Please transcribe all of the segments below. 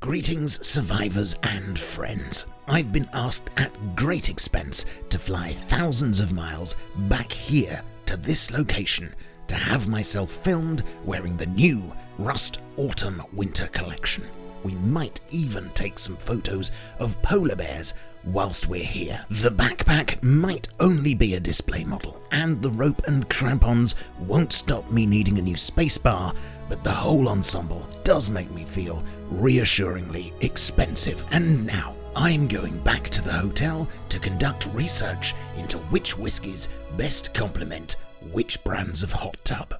Greetings, survivors and friends. I've been asked at great expense to fly thousands of miles back here to this location to have myself filmed wearing the new Rust Autumn Winter collection. We might even take some photos of polar bears whilst we're here. The backpack might only be a display model, and the rope and crampons won't stop me needing a new spacebar, but the whole ensemble does make me feel reassuringly expensive. And now I'm going back to the hotel to conduct research into which whiskies best complement which brands of hot tub.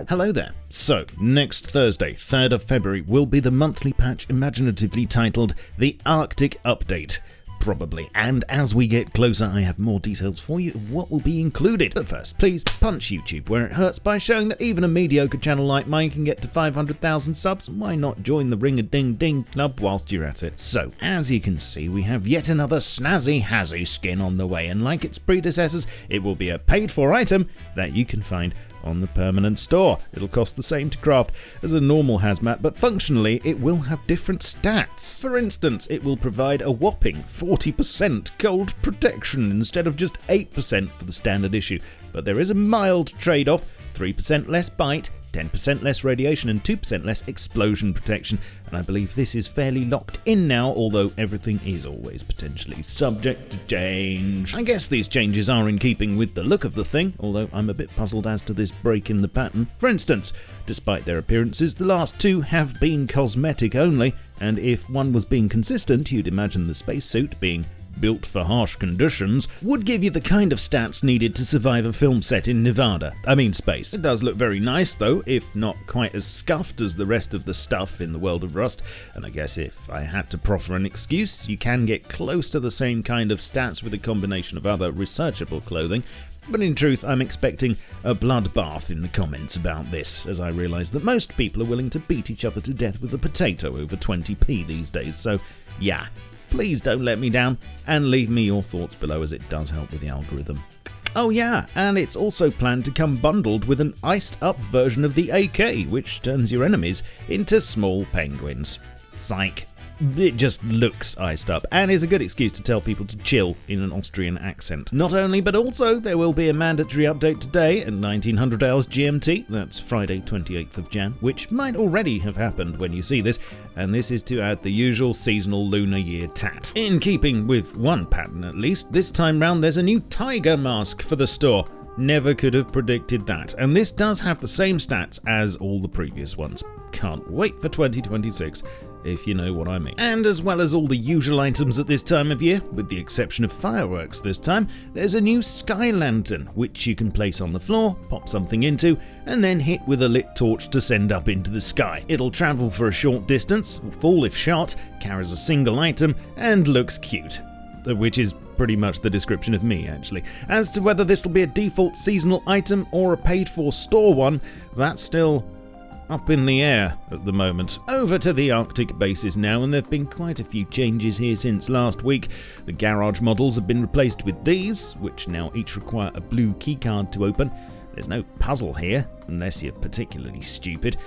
Hello there. So, next Thursday, 3rd of February, will be the monthly patch imaginatively titled The Arctic Update. Probably. And as we get closer, I have more details for you of what will be included. But first, please punch YouTube where it hurts by showing that even a mediocre channel like mine can get to 500,000 subs. Why not join the ring-a-ding-ding club whilst you're at it? So, as you can see, we have yet another snazzy Hazzy skin on the way, and like its predecessors, it will be a paid-for item that you can find on the permanent store. It'll cost the same to craft as a normal hazmat, but functionally it will have different stats. For instance, it will provide a whopping 40% cold protection instead of just 8% for the standard issue. But there is a mild trade-off: 3% less bite, 10% less radiation and 2% less explosion protection, and I believe this is fairly locked in now, although everything is always potentially subject to change. I guess these changes are in keeping with the look of the thing, although I'm a bit puzzled as to this break in the pattern. For instance, despite their appearances, the last two have been cosmetic only, and if one was being consistent, you'd imagine the spacesuit, being built for harsh conditions, would give you the kind of stats needed to survive a film set in Nevada. I mean space. It does look very nice though, if not quite as scuffed as the rest of the stuff in the world of Rust, and I guess if I had to proffer an excuse, you can get close to the same kind of stats with a combination of other researchable clothing. But in truth, I'm expecting a bloodbath in the comments about this, as I realise that most people are willing to beat each other to death with a potato over 20p these days, so yeah. Please don't let me down, and leave me your thoughts below, as it does help with the algorithm. Oh yeah, and it's also planned to come bundled with an iced up version of the AK, which turns your enemies into small penguins. Psych. It just looks iced up, and is a good excuse to tell people to chill in an Austrian accent. Not only, but also, there will be a mandatory update today at 1900 hours GMT, that's Friday 28th of Jan, which might already have happened when you see this, and this is to add the usual seasonal lunar year tat. In keeping with one pattern at least, this time round there's a new tiger mask for the store. Never could have predicted that, and this does have the same stats as all the previous ones. Can't wait for 2026. If you know what I mean. And as well as all the usual items at this time of year, with the exception of fireworks this time, there's a new sky lantern, which you can place on the floor, pop something into, and then hit with a lit torch to send up into the sky. It'll travel for a short distance, fall if shot, carries a single item, and looks cute. Which is pretty much the description of me, actually. As to whether this will be a default seasonal item or a paid-for store one, that's still up in the air at the moment. Over to the Arctic bases now, and there have been quite a few changes here since last week. The garage models have been replaced with these, which now each require a blue keycard to open. There's no puzzle here, unless you're particularly stupid.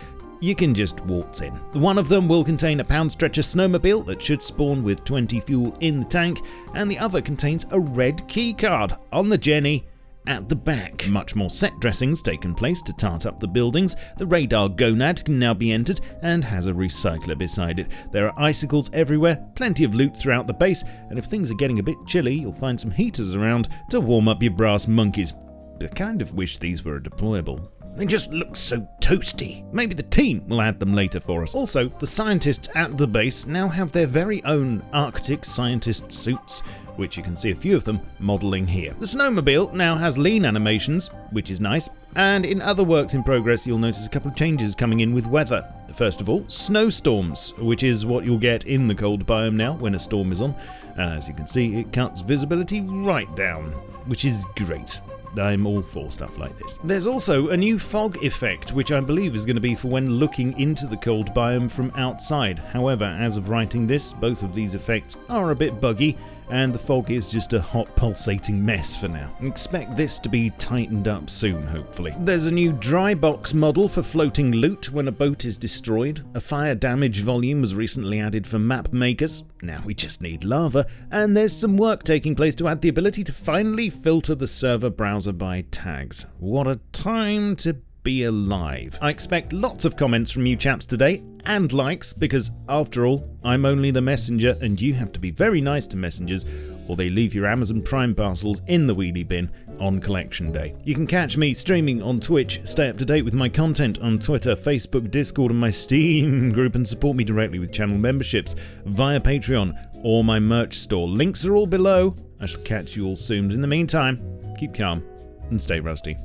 You can just waltz in. One of them will contain a pound stretcher snowmobile that should spawn with 20 fuel in the tank, and the other contains a red keycard on the Jenny at the back. Much more set dressings taken place to tart up the buildings. The radar gonad can now be entered and has a recycler beside it. There are icicles everywhere, plenty of loot throughout the base, and if things are getting a bit chilly, you'll find some heaters around to warm up your brass monkeys. I kind of wish these were deployable. They just look so toasty. Maybe the team will add them later for us. Also, the scientists at the base now have their very own Arctic scientist suits, which you can see a few of them modelling here. The snowmobile now has lean animations, which is nice, and in other works in progress you'll notice a couple of changes coming in with weather. First of all, snowstorms, which is what you'll get in the cold biome now when a storm is on, and as you can see it cuts visibility right down, which is great. I'm all for stuff like this. There's also a new fog effect, which I believe is going to be for when looking into the cold biome from outside. However, as of writing this, both of these effects are a bit buggy, and the fog is just a hot pulsating mess for now. Expect this to be tightened up soon, hopefully. There's a new dry box model for floating loot when a boat is destroyed. A fire damage volume was recently added for map makers. Now we just need lava, and there's some work taking place to add the ability to finally filter the server browser by tags. What a time to be alive. I expect lots of comments from you chaps today, and likes, because after all, I'm only the messenger and you have to be very nice to messengers or they leave your Amazon Prime parcels in the wheelie bin on collection day. You can catch me streaming on Twitch, stay up to date with my content on Twitter, Facebook, Discord and my Steam group, and support me directly with channel memberships via Patreon or my merch store. Links are all below. I shall catch you all soon. In the meantime, keep calm and stay rusty.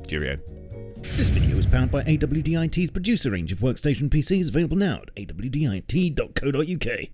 Cheerio. This video is powered by AWDIT's producer range of workstation PCs, available now at awdit.co.uk.